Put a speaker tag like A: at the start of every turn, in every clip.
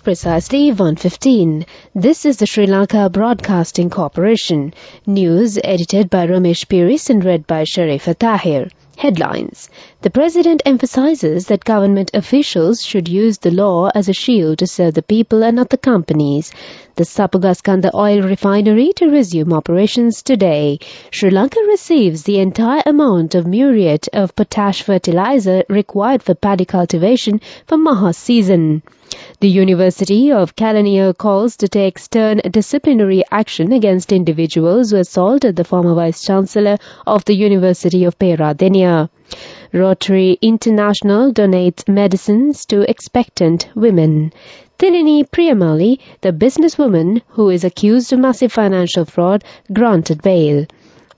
A: precisely 1:15. This is the Sri Lanka Broadcasting Corporation. News edited by Ramesh Piris and read by Sharifa Tahir. Headlines. The President emphasizes that government officials should use the law as a shield to serve the people and not the companies. The Sapugaskanda oil refinery to resume operations today. Sri Lanka receives the entire amount of muriate of potash fertilizer required for paddy cultivation for Maha season. The University of Kelaniya calls to take stern disciplinary action against individuals who assaulted the former Vice-Chancellor of the University of Peradeniya. Rotary International donates medicines to expectant women. Tilini Priyamali, the businesswoman who is accused of massive financial fraud, granted bail.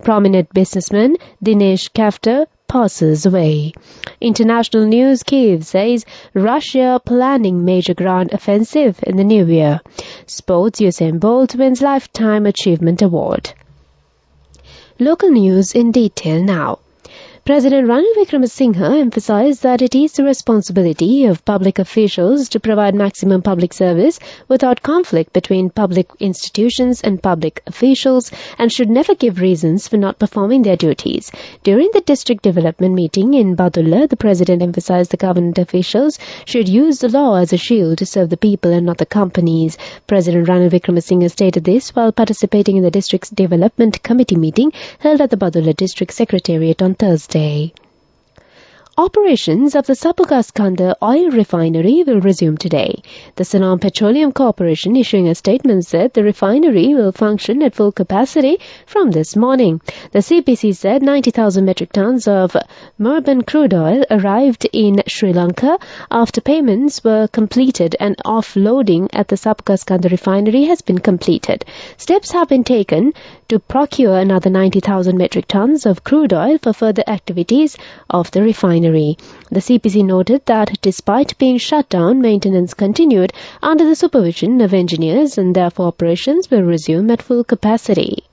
A: Prominent businessman Dinesh Kafter passes away. International news. Kiev says Russia planning major ground offensive in the new year. Sports. Usain Bolt wins Lifetime Achievement Award. Local news in detail now. President Ranil Wickremesinghe emphasized that it is the responsibility of public officials to provide maximum public service without conflict between public institutions and public officials and should never give reasons for not performing their duties. During the district development meeting in Badulla, the President emphasized the government officials should use the law as a shield to serve the people and not the companies. President Ranil Wickremesinghe stated this while participating in the district's development committee meeting held at the Badulla district secretariat on Thursday. Operations of the Sapugaskanda oil refinery will resume today. The Ceylon Petroleum Corporation issuing a statement said the refinery will function at full capacity from this morning. The CPC said 90,000 metric tons of Murban crude oil arrived in Sri Lanka after payments were completed and offloading at the Sapugaskanda refinery has been completed. Steps have been taken to procure another 90,000 metric tons of crude oil for further activities of the refinery. The CPC noted that despite being shut down, maintenance continued under the supervision of engineers and therefore operations will resume at full capacity.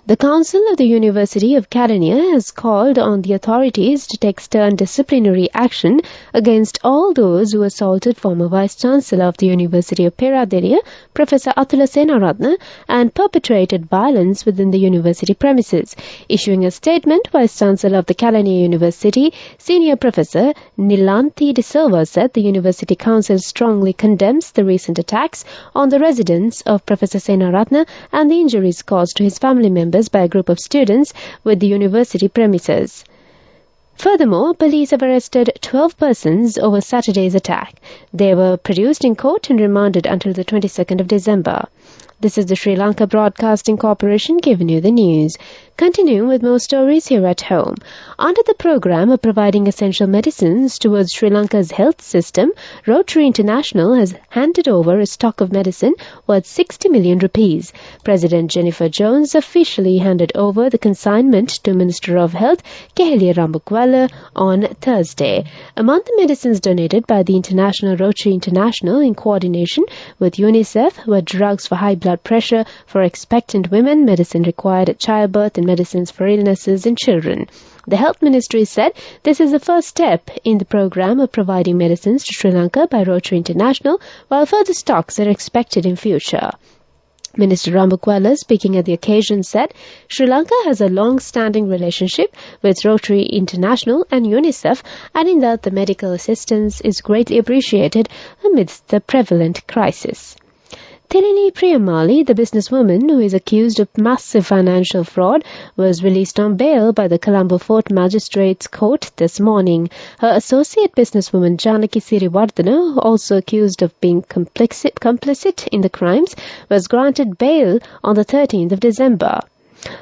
A: The Council of the University of Kelaniya has called on the authorities to take stern disciplinary action against all those who assaulted former Vice-Chancellor of the University of Peradeniya, Professor Atula Senaratne, and perpetrated violence within the university premises. Issuing a statement, Vice-Chancellor of the Kelaniya University, Senior Professor Nilanthi De Silva said the University Council strongly condemns the recent attacks on the residence of Professor Senaratne and the injuries caused to his family members by a group of students with the university premises. Furthermore, police have arrested 12 persons over Saturday's attack. They were produced in court and remanded until the 22nd of December. This is the Sri Lanka Broadcasting Corporation giving you the news. Continuing with more stories here at home. Under the program of providing essential medicines towards Sri Lanka's health system, Rotary International has handed over a stock of medicine worth 60 million rupees. President Jennifer Jones officially handed over the consignment to Minister of Health Kehelia Rambukwala on Thursday. Among the medicines donated by the International Rotary International in coordination with UNICEF were drugs for high blood pressure for expectant women, medicine required at childbirth, and medicines for illnesses in children. The Health Ministry said this is the first step in the program of providing medicines to Sri Lanka by Rotary International, while further stocks are expected in future. Minister Rambukwala, speaking at the occasion, said Sri Lanka has a long-standing relationship with Rotary International and UNICEF, adding that the medical assistance is greatly appreciated amidst the prevalent crisis. Tilini Priyamali, the businesswoman who is accused of massive financial fraud, was released on bail by the Colombo Fort Magistrates Court this morning. Her associate businesswoman Janaki Siriwardana, also accused of being complicit in the crimes, was granted bail on the 13th of December.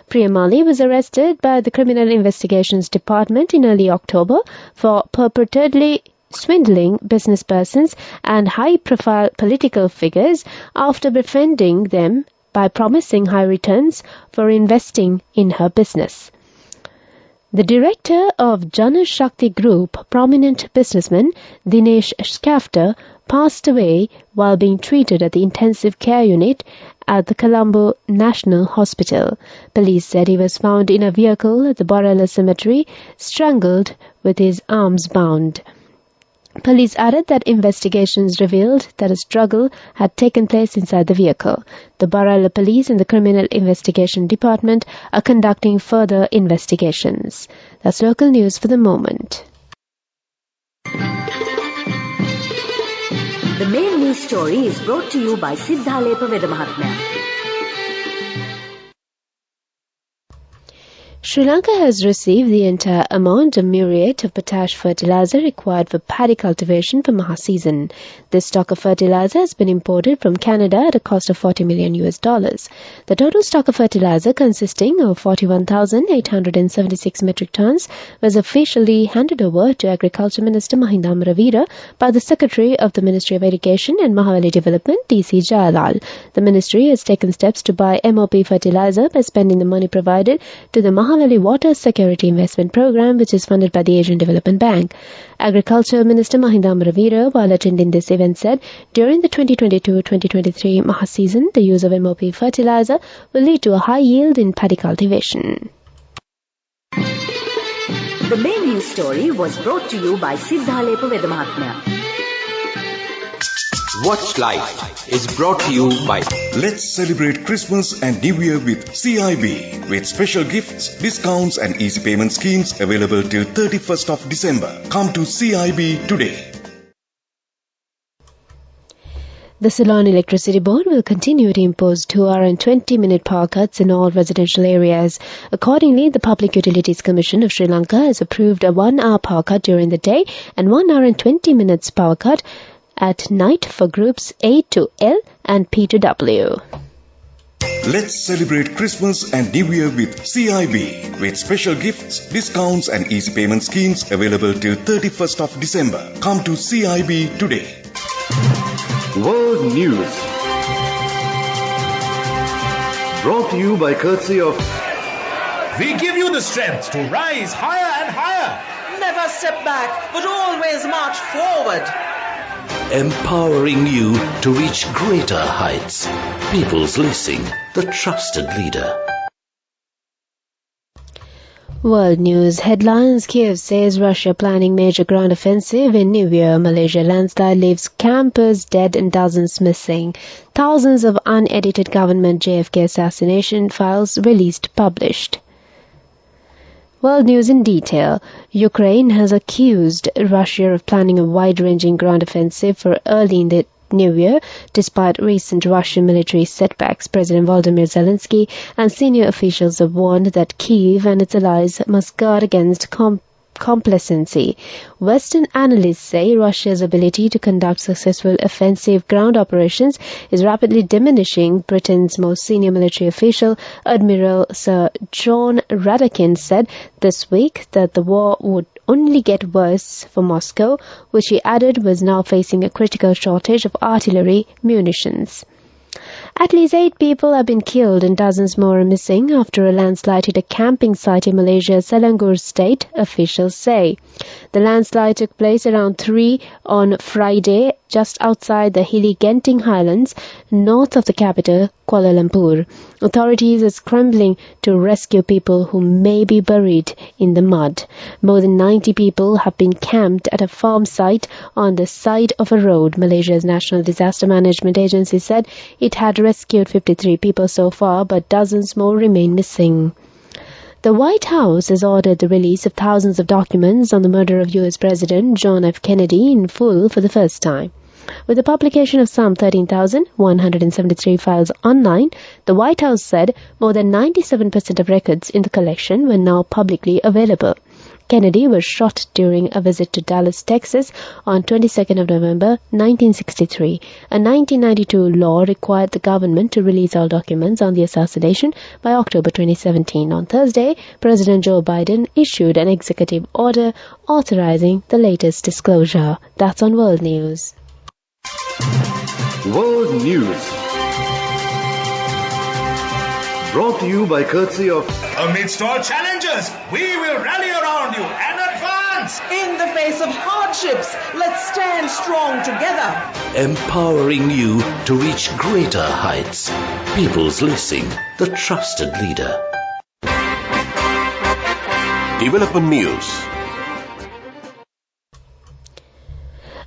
A: Priyamali was arrested by the Criminal Investigations Department in early October for purportedly swindling businesspersons and high-profile political figures after befriending them by promising high returns for investing in her business. The director of Jana Shakti Group, prominent businessman Dinesh Kafter, passed away while being treated at the intensive care unit at the Colombo National Hospital. Police said he was found in a vehicle at the Borella Cemetery, strangled with his arms bound. Police added that investigations revealed that a struggle had taken place inside the vehicle. The Bareilly Police and the Criminal Investigation Department are conducting further investigations. That's local news for the moment.
B: The main news story is brought to you by Siddhalepa Vedamahatmya.
A: Sri Lanka has received the entire amount of muriate of potash fertilizer required for paddy cultivation for Maha season. This stock of fertilizer has been imported from Canada at a cost of $40 million. The total stock of fertilizer, consisting of 41,876 metric tons, was officially handed over to Agriculture Minister Mahinda Amravira by the Secretary of the Ministry of Education and Mahawali Development, DEC Jayalal. The ministry has taken steps to buy MOP fertilizer by spending the money provided to the Mahawali Water Security Investment Program, which is funded by the Asian Development Bank. Agriculture Minister Mahinda Amravira, while attending this event, said during the 2022-2023 Maha season, the use of MOP fertilizer will lead to a high yield in paddy cultivation.
B: The main news story was brought to you by Siddhalepa Vedamahatmya.
C: Watch Life is brought to you by
D: Let's celebrate Christmas and New Year with CIB, with special gifts, discounts and easy payment schemes available till 31st of December. Come to CIB today.
A: The Ceylon Electricity Board will continue to impose 2-hour and 20-minute power cuts in all residential areas. Accordingly, the Public Utilities Commission of Sri Lanka has approved a 1-hour power cut during the day and 1 hour and 20 minutes power cut at night for groups A to L and P to W.
D: Let's celebrate Christmas and New Year with CIB, with special gifts, discounts and easy payment schemes available till 31st of December. Come to CIB today.
E: World News, brought to you by courtesy of
F: We give you the strength to rise higher and higher.
G: Never step back, but always march forward.
H: Empowering you to reach greater heights. People's Leasing, the trusted leader.
A: World News headlines. Kiev says Russia planning major ground offensive in New Year. Malaysia landslide leaves campers dead and dozens missing. Thousands of unedited government JFK assassination files released published. World News in detail. Ukraine has accused Russia of planning a wide-ranging ground offensive for early in the New Year, despite recent Russian military setbacks. President Volodymyr Zelensky and senior officials have warned that Kyiv and its allies must guard against complacency. Western analysts say Russia's ability to conduct successful offensive ground operations is rapidly diminishing. Britain's most senior military official, Admiral Sir John Radakin, said this week that the war would only get worse for Moscow, which he added was now facing a critical shortage of artillery munitions. At least 8 people have been killed and dozens more are missing after a landslide hit a camping site in Malaysia's Selangor state, officials say. The landslide took place around 3 on Friday, just outside the hilly Genting Highlands, north of the capital, Kuala Lumpur. Authorities are scrambling to rescue people who may be buried in the mud. More than 90 people have been camped at a farm site on the side of a road. Malaysia's National Disaster Management Agency said it had rescued 53 people so far, but dozens more remain missing. The White House has ordered the release of thousands of documents on the murder of U.S. President John F. Kennedy in full for the first time. With the publication of some 13,173 files online, the White House said more than 97% of records in the collection were now publicly available. Kennedy was shot during a visit to Dallas, Texas on 22nd of November 1963. A 1992 law required the government to release all documents on the assassination by October 2017. On Thursday, President Joe Biden issued an executive order authorizing the latest disclosure. That's on World News.
E: World News, brought to you by courtesy of
F: Amidst all challenges, we will rally around you and advance.
G: In the face of hardships, let's stand strong together.
H: Empowering you to reach greater heights. People's Leasing, the trusted leader.
C: Development News.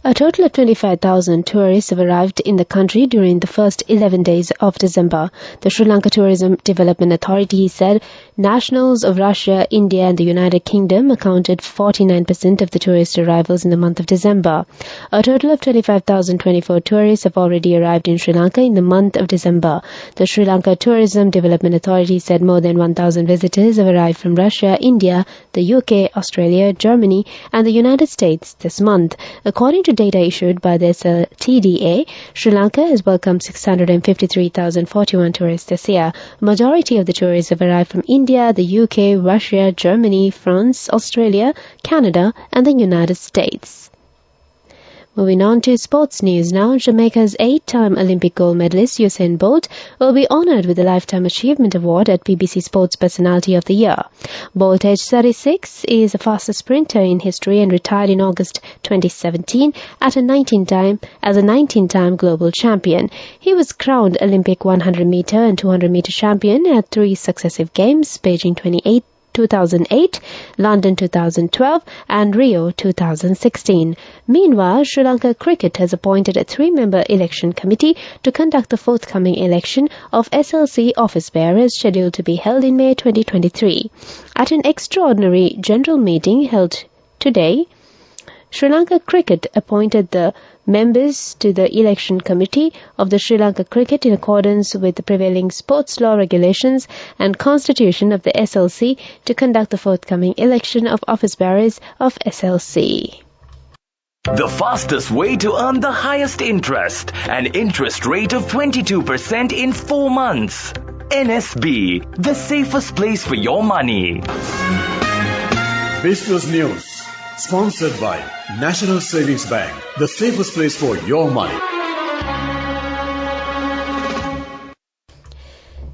A: A total of 25,000 tourists have arrived in the country during the first 11 days of December. The Sri Lanka Tourism Development Authority said nationals of Russia, India and the United Kingdom accounted for 49% of the tourist arrivals in the month of December. A total of 25,024 tourists have already arrived in Sri Lanka in the month of December. The Sri Lanka Tourism Development Authority said more than 1,000 visitors have arrived from Russia, India, the UK, Australia, Germany and the United States this month. According to data issued by the TDA, Sri Lanka has welcomed 653,041 tourists this year. A majority of the tourists have arrived from India, the UK, Russia, Germany, France, Australia, Canada and the United States. Moving on to sports news now, Jamaica's 8-time Olympic gold medalist Usain Bolt will be honoured with the Lifetime Achievement Award at BBC Sports Personality of the Year. Bolt, aged 36, is the fastest sprinter in history and retired in August 2017 as a 19-time global champion. He was crowned Olympic 100-metre and 200-metre champion at 3 successive games, Beijing 2008, London 2012 and Rio 2016. Meanwhile, Sri Lanka Cricket has appointed a 3-member election committee to conduct the forthcoming election of SLC office bearers scheduled to be held in May 2023. At an extraordinary general meeting held today, Sri Lanka Cricket appointed the members to the election committee of the Sri Lanka Cricket in accordance with the prevailing sports law regulations and constitution of the SLC to conduct the forthcoming election of office bearers of SLC.
I: The fastest way to earn the highest interest, an interest rate of 22% in 4 months. NSB, the safest place for your money.
E: Business News. Sponsored by National Savings Bank, the safest place for your money.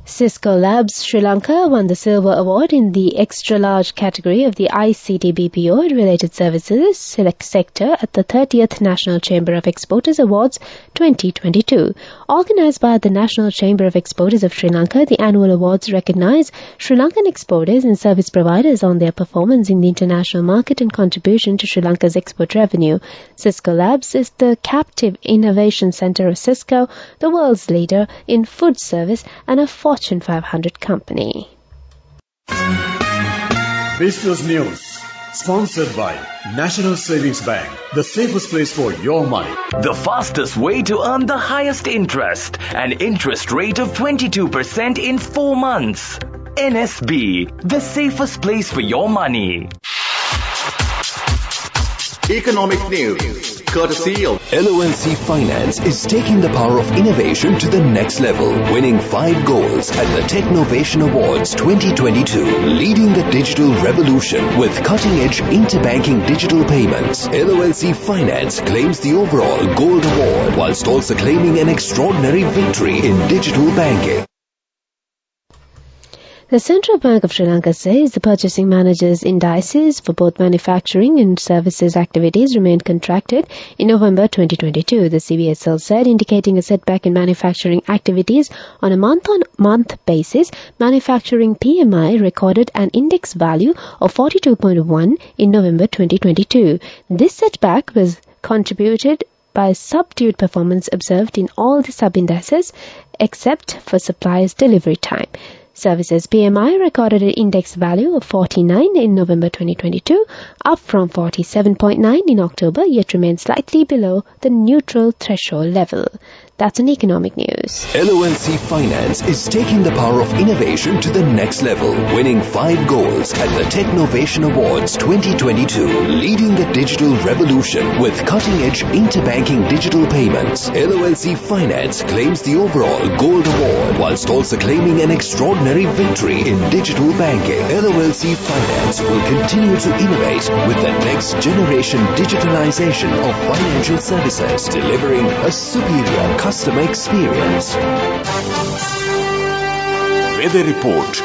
A: Cisco Labs Sri Lanka won the Silver Award in the extra-large category of the ICT BPO and related services select sector at the 30th National Chamber of Exporters Awards 2022. Organised by the National Chamber of Exporters of Sri Lanka, the annual awards recognise Sri Lankan exporters and service providers on their performance in the international market and contribution to Sri Lanka's export revenue. Cisco Labs is the captive innovation centre of Cisco, the world's leader in food service and a Fortune 500 company.
E: Business News. Sponsored by National Savings Bank, the safest place for your money.
I: The fastest way to earn the highest interest, an interest rate of 22% in 4 months. NSB, the safest place for your money.
E: Economic News, courtesy of
H: LONC Finance is taking the power of innovation to the next level, winning 5 golds at the Technovation Awards 2022, leading the digital revolution with cutting-edge interbanking digital payments. LONC Finance claims the overall gold award, whilst also claiming an extraordinary victory in digital banking.
A: The Central Bank of Sri Lanka says the purchasing managers' indices for both manufacturing and services activities remained contracted in November 2022, the CBSL said, indicating a setback in manufacturing activities on a month-on-month basis. Manufacturing PMI recorded an index value of 42.1 in November 2022. This setback was contributed by subdued performance observed in all the sub-indices except for suppliers' delivery time. Services PMI recorded an index value of 49 in November 2022, up from 47.9 in October, yet remains slightly below the neutral threshold level. That's an economic news.
H: LONC Finance is taking the power of innovation to the next level, winning 5 golds at the Technovation Awards 2022, leading the digital revolution with cutting-edge interbanking digital payments. LONC Finance claims the overall gold award, whilst also claiming an extraordinary victory in digital banking. LONC Finance will continue to innovate with the next generation digitalization of financial services, delivering a superior customer experience.
D: Weather report.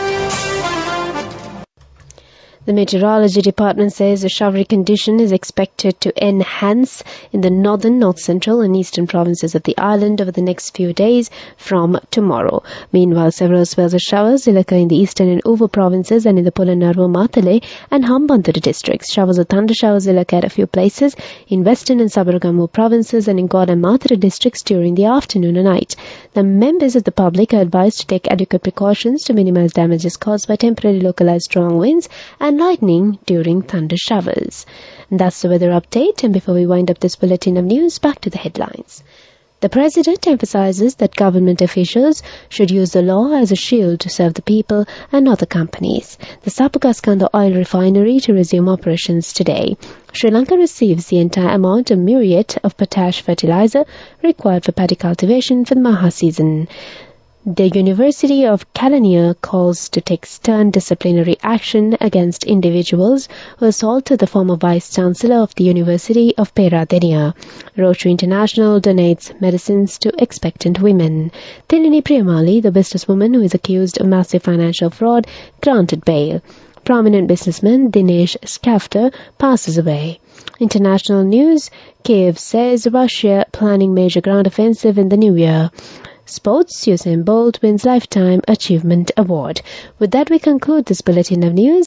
A: The Meteorology Department says a showery condition is expected to enhance in the northern, north central and eastern provinces of the island over the next few days from tomorrow. Meanwhile, several spells of showers will occur in the eastern and over provinces and in the Polonnaruwa, Matale and Hambantota districts. Showers or thunder showers will occur at a few places in western and Sabaragamu provinces and in God and Matara districts during the afternoon and night. The members of the public are advised to take adequate precautions to minimize damages caused by temporary localized strong winds and lightning during thunder showers. And that's the weather update. And before we wind up this bulletin of news, back to the headlines. The President emphasizes that government officials should use the law as a shield to serve the people and not the companies. The Sapukaskanda oil refinery to resume operations today. Sri Lanka receives the entire amount of muriate of potash fertilizer required for paddy cultivation for the Maha season. The University of Kelaniya calls to take stern disciplinary action against individuals who assaulted the former Vice-Chancellor of the University of Peradeniya. Rotary International donates medicines to expectant women. Tilini Priyamali, the businesswoman who is accused of massive financial fraud, granted bail. Prominent businessman Dinesh Skafter passes away. International news, Kiev says Russia planning major ground offensive in the new year. Sports, Usain Bolt wins Lifetime Achievement Award. With that, we conclude this bulletin of news.